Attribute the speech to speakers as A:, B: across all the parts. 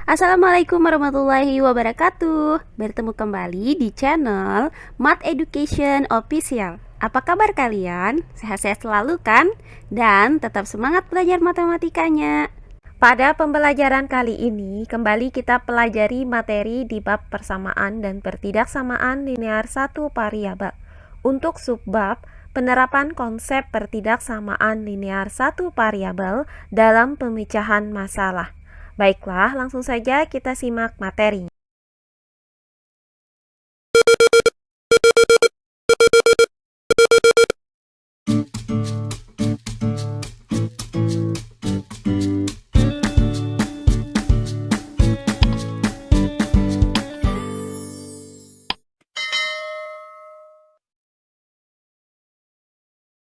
A: Assalamualaikum warahmatullahi wabarakatuh. Bertemu kembali di channel Math Education Official. Apa kabar kalian? Sehat-sehat selalu kan? Dan tetap semangat belajar matematikanya. Pada pembelajaran kali ini, kembali kita pelajari materi di bab persamaan dan pertidaksamaan linear satu variabel. Untuk subbab, penerapan konsep pertidaksamaan linear satu variabel dalam pemecahan masalah. Baiklah, langsung saja kita simak materi.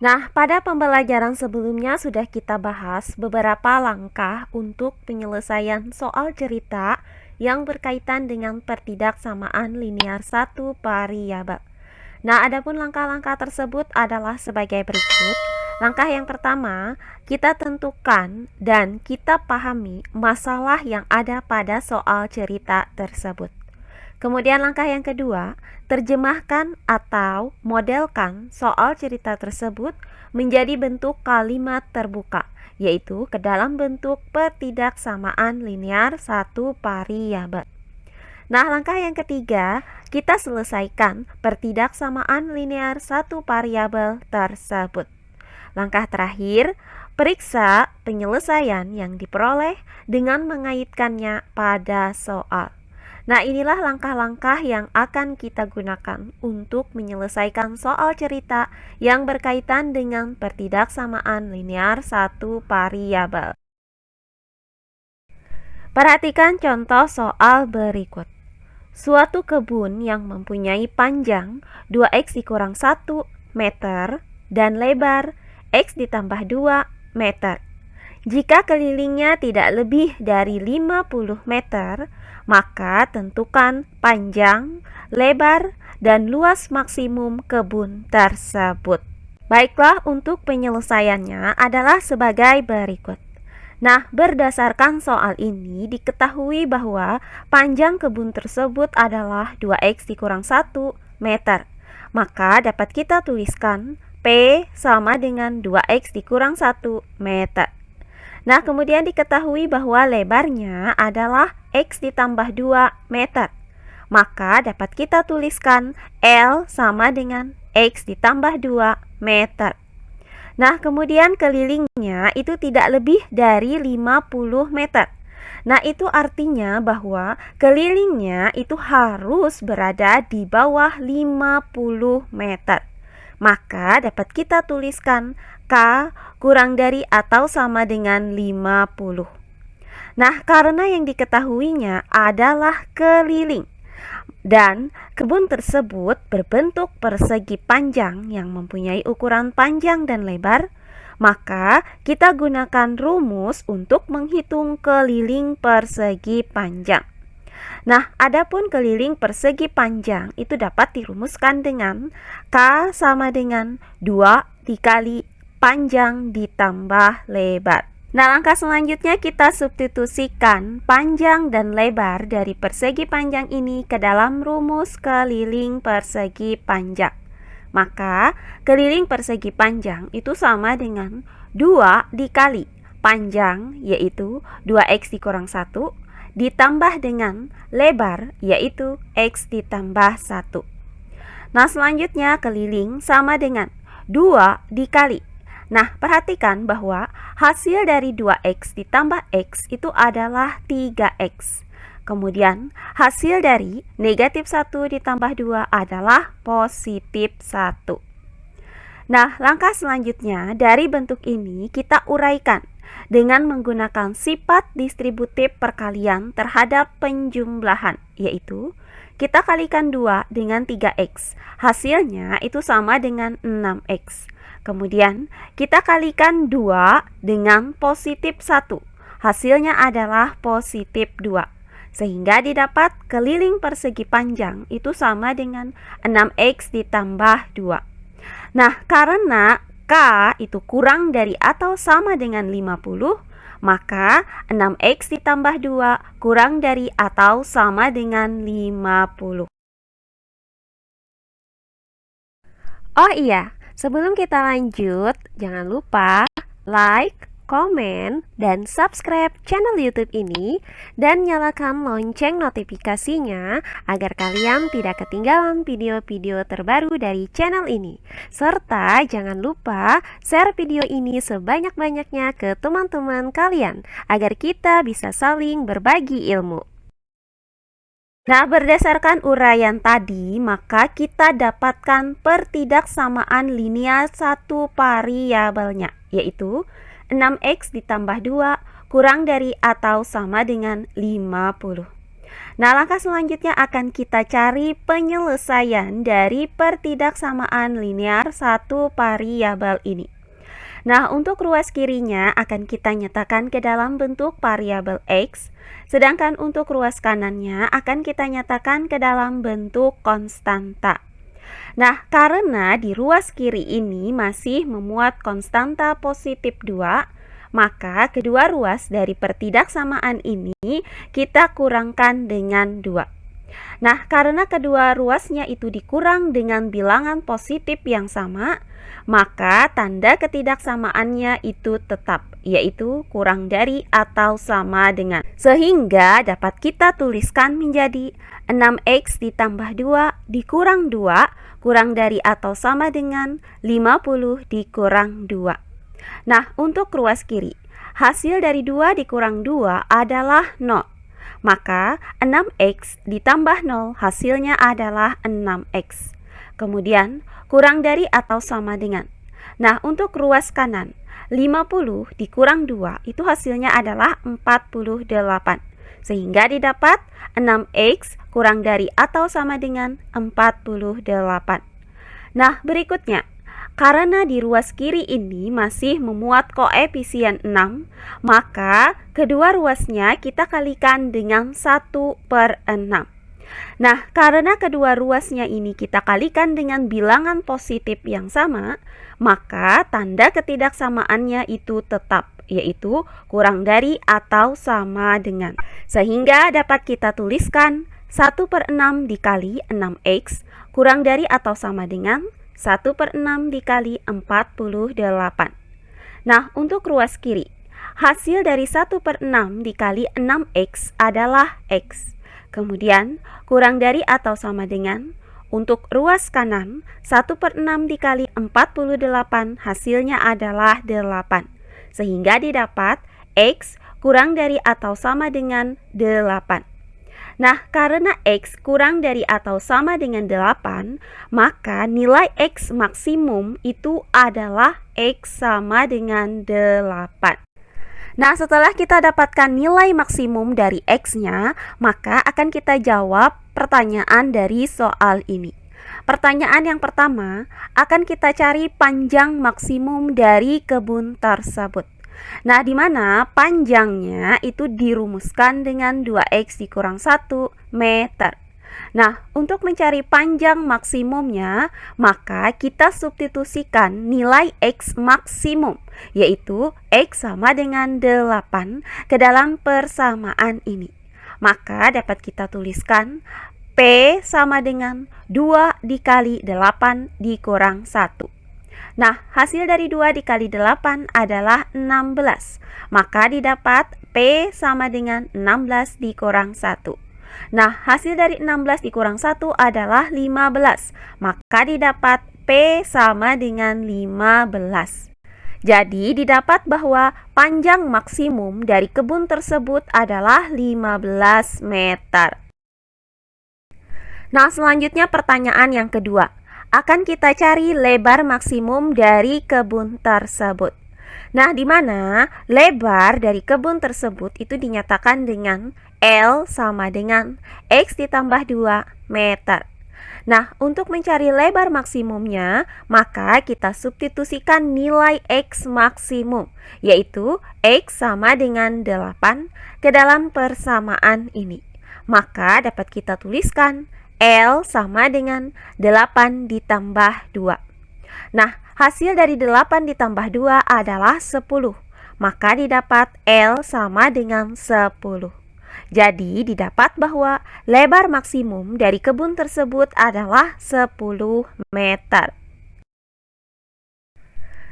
A: Nah, pada pembelajaran sebelumnya sudah kita bahas beberapa langkah untuk penyelesaian soal cerita yang berkaitan dengan pertidaksamaan linear satu variabel. Nah, adapun langkah-langkah tersebut adalah sebagai berikut. Langkah yang pertama, kita tentukan dan kita pahami masalah yang ada pada soal cerita tersebut. Kemudian langkah yang kedua, terjemahkan atau modelkan soal cerita tersebut menjadi bentuk kalimat terbuka, yaitu ke dalam bentuk pertidaksamaan linear satu variabel. Nah, langkah yang ketiga, kita selesaikan pertidaksamaan linear satu variabel tersebut. Langkah terakhir, periksa penyelesaian yang diperoleh dengan mengaitkannya pada soal. Nah, inilah langkah-langkah yang akan kita gunakan untuk menyelesaikan soal cerita yang berkaitan dengan pertidaksamaan linear satu variabel. Perhatikan contoh soal berikut. Suatu kebun yang mempunyai panjang 2x dikurang 1 meter dan lebar x ditambah 2 meter. Jika kelilingnya tidak lebih dari 50 meter, maka tentukan panjang, lebar, dan luas maksimum kebun tersebut. Baiklah, untuk penyelesaiannya adalah sebagai berikut. Nah, berdasarkan soal ini diketahui bahwa panjang kebun tersebut adalah 2x dikurang 1 meter. Maka dapat kita tuliskan P sama dengan 2x dikurang 1 meter. Nah, kemudian diketahui bahwa lebarnya adalah x ditambah 2 meter. Maka dapat kita tuliskan L sama dengan x ditambah 2 meter. Nah, kemudian kelilingnya itu tidak lebih dari 50 meter. Nah, itu artinya bahwa kelilingnya itu harus berada di bawah 50 meter. Maka dapat kita tuliskan K kurang dari atau sama dengan 50. Nah, karena yang diketahuinya adalah keliling dan kebun tersebut berbentuk persegi panjang yang mempunyai ukuran panjang dan lebar, maka kita gunakan rumus untuk menghitung keliling persegi panjang. Nah, adapun keliling persegi panjang itu dapat dirumuskan dengan K sama dengan 2 dikali panjang ditambah lebar. Nah, langkah selanjutnya kita substitusikan panjang dan lebar dari persegi panjang ini ke dalam rumus keliling persegi panjang. Maka, keliling persegi panjang itu sama dengan 2 dikali panjang, yaitu 2x dikurang 1, ditambah dengan lebar, yaitu x ditambah 1. Nah, selanjutnya keliling sama dengan 2 dikali. Nah, perhatikan bahwa hasil dari 2x ditambah x itu adalah 3x. Kemudian, hasil dari negatif 1 ditambah 2 adalah positif 1. Nah, langkah selanjutnya dari bentuk ini kita uraikan dengan menggunakan sifat distributif perkalian terhadap penjumlahan, yaitu kita kalikan 2 dengan 3x. Hasilnya itu sama dengan 6x. Kemudian kita kalikan 2 dengan positif 1. Hasilnya adalah positif 2. Sehingga didapat keliling persegi panjang itu sama dengan 6x ditambah 2. Nah, karena K itu kurang dari atau sama dengan 50, Maka 6X ditambah 2 kurang dari atau sama dengan 50. Oh iya, sebelum kita lanjut, jangan lupa like, komen, dan subscribe channel YouTube ini dan nyalakan lonceng notifikasinya agar kalian tidak ketinggalan video-video terbaru dari channel ini. Serta jangan lupa share video ini sebanyak-banyaknya ke teman-teman kalian agar kita bisa saling berbagi ilmu. Nah, berdasarkan uraian tadi, maka kita dapatkan pertidaksamaan linear satu variabelnya, yaitu 6X ditambah 2 kurang dari atau sama dengan 50. Nah, langkah selanjutnya akan kita cari penyelesaian dari pertidaksamaan linear satu variabel ini. Nah, untuk ruas kirinya akan kita nyatakan ke dalam bentuk variabel X, sedangkan untuk ruas kanannya akan kita nyatakan ke dalam bentuk konstanta. Nah, karena di ruas kiri ini masih memuat konstanta positif 2, maka kedua ruas dari pertidaksamaan ini kita kurangkan dengan 2. Nah, karena kedua ruasnya itu dikurang dengan bilangan positif yang sama, maka tanda ketidaksamaannya itu tetap, yaitu kurang dari atau sama dengan. Sehingga dapat kita tuliskan menjadi 6X ditambah 2 dikurang 2 kurang dari atau sama dengan 50 dikurang 2. Nah, untuk ruas kiri, hasil dari 2 dikurang 2 adalah 0. Maka 6X ditambah 0 hasilnya adalah 6X. Kemudian kurang dari atau sama dengan. Nah, untuk ruas kanan, 50 dikurang 2 itu hasilnya adalah 48. Sehingga didapat 6X kurang dari atau sama dengan 48. Nah, berikutnya, karena di ruas kiri ini masih memuat koefisien 6, maka kedua ruasnya kita kalikan dengan 1/6. Nah, karena kedua ruasnya ini kita kalikan dengan bilangan positif yang sama, maka tanda ketidaksamaannya itu tetap, yaitu kurang dari atau sama dengan. Sehingga dapat kita tuliskan 1/6 dikali 6X kurang dari atau sama dengan 1/6 dikali 48. Nah, untuk ruas kiri, hasil dari 1/6 dikali 6X adalah X. Kemudian kurang dari atau sama dengan. Untuk ruas kanan, 1/6 dikali 48 hasilnya adalah 8. Sehingga didapat X kurang dari atau sama dengan 8. Nah, karena X kurang dari atau sama dengan 8, maka nilai X maksimum itu adalah X sama dengan 8. Nah, setelah kita dapatkan nilai maksimum dari X-nya, maka akan kita jawab pertanyaan dari soal ini. Pertanyaan yang pertama, akan kita cari panjang maksimum dari kebun tersebut. Nah, di mana panjangnya itu dirumuskan dengan 2X dikurang 1 meter. Nah, untuk mencari panjang maksimumnya, maka kita substitusikan nilai X maksimum, yaitu X sama dengan 8 ke dalam persamaan ini. Maka dapat kita tuliskan P sama dengan 2 dikali 8 dikurang 1. Nah, hasil dari 2 dikali 8 adalah 16. Maka didapat P sama dengan 16 dikurang 1. Nah, hasil dari 16 dikurang 1 adalah 15. Maka didapat P sama dengan 15. Jadi didapat bahwa panjang maksimum dari kebun tersebut adalah 15 meter. Nah, selanjutnya pertanyaan yang kedua. Akan kita cari lebar maksimum dari kebun tersebut. Nah, di mana lebar dari kebun tersebut itu dinyatakan dengan L sama dengan X ditambah 2 meter. Nah, untuk mencari lebar maksimumnya, maka kita substitusikan nilai X maksimum, yaitu X sama dengan 8 ke dalam persamaan ini. Maka dapat kita tuliskan L sama dengan 8 ditambah 2. Nah, hasil dari 8 ditambah 2 adalah 10. maka didapat L sama dengan 10. Jadi didapat bahwa lebar maksimum dari kebun tersebut adalah 10 meter.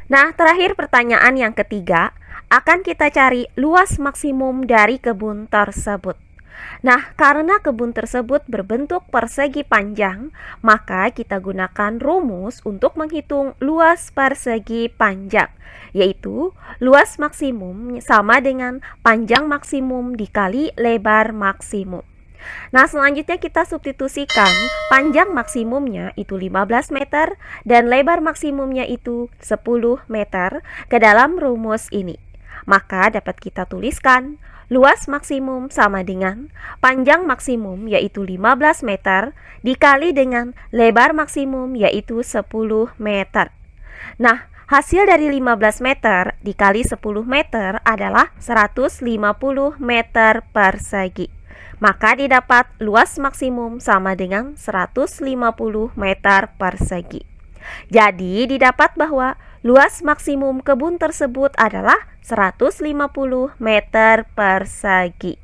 A: Nah, terakhir pertanyaan yang ketiga, akan kita cari luas maksimum dari kebun tersebut. Nah, karena kebun tersebut berbentuk persegi panjang, maka kita gunakan rumus untuk menghitung luas persegi panjang, yaitu luas maksimum sama dengan panjang maksimum dikali lebar maksimum. Nah, selanjutnya kita substitusikan panjang maksimumnya itu 15 meter dan lebar maksimumnya itu 10 meter ke dalam rumus ini. Maka dapat kita tuliskan luas maksimum sama dengan panjang maksimum yaitu 15 meter dikali dengan lebar maksimum yaitu 10 meter. Nah, hasil dari 15 meter dikali 10 meter adalah 150 meter persegi. Maka didapat luas maksimum sama dengan 150 meter persegi. Jadi didapat bahwa luas maksimum kebun tersebut adalah 150 meter persegi.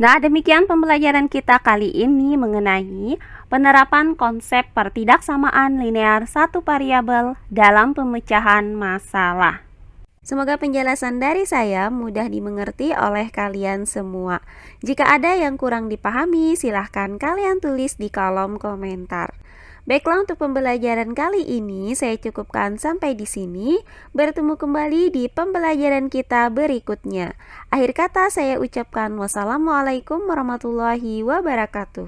A: Nah, demikian pembelajaran kita kali ini mengenai penerapan konsep pertidaksamaan linear satu variabel dalam pemecahan masalah. Semoga penjelasan dari saya mudah dimengerti oleh kalian semua. Jika ada yang kurang dipahami, silahkan kalian tulis di kolom komentar. Baiklah, untuk pembelajaran kali ini saya cukupkan sampai di sini. Bertemu kembali di pembelajaran kita berikutnya. Akhir kata saya ucapkan wassalamualaikum warahmatullahi wabarakatuh.